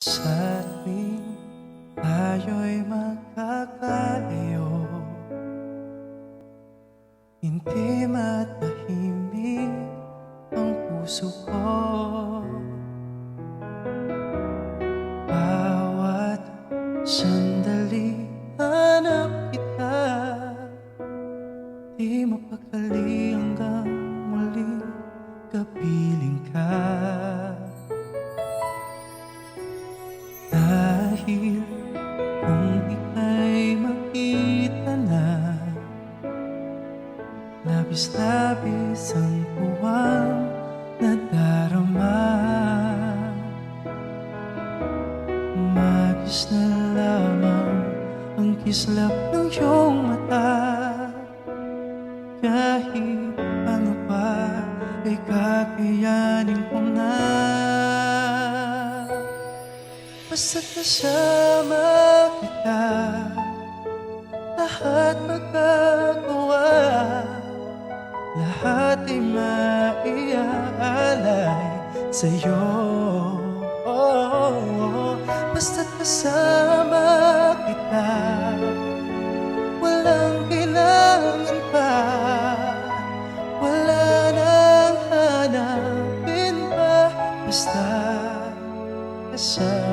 Sa tuwing tayo'y magkakalayo, hindi matahimik ang puso ko. Bawat sandali hanap kita, di mapakali hanggang muling kapiling ka. Dahil kung ika'y makita na, labis-labis ang tuwang nadarama. Magis na lamang ang kislap ng iyong mata. Kahit ano pa ay kakayanin ko na. Basta't kasama kita, lahat magagawa, lahat ay maiaalay sa'yo. Basta't kasama kita, walang kailangan pa, wala nang hanapin pa. Basta kasama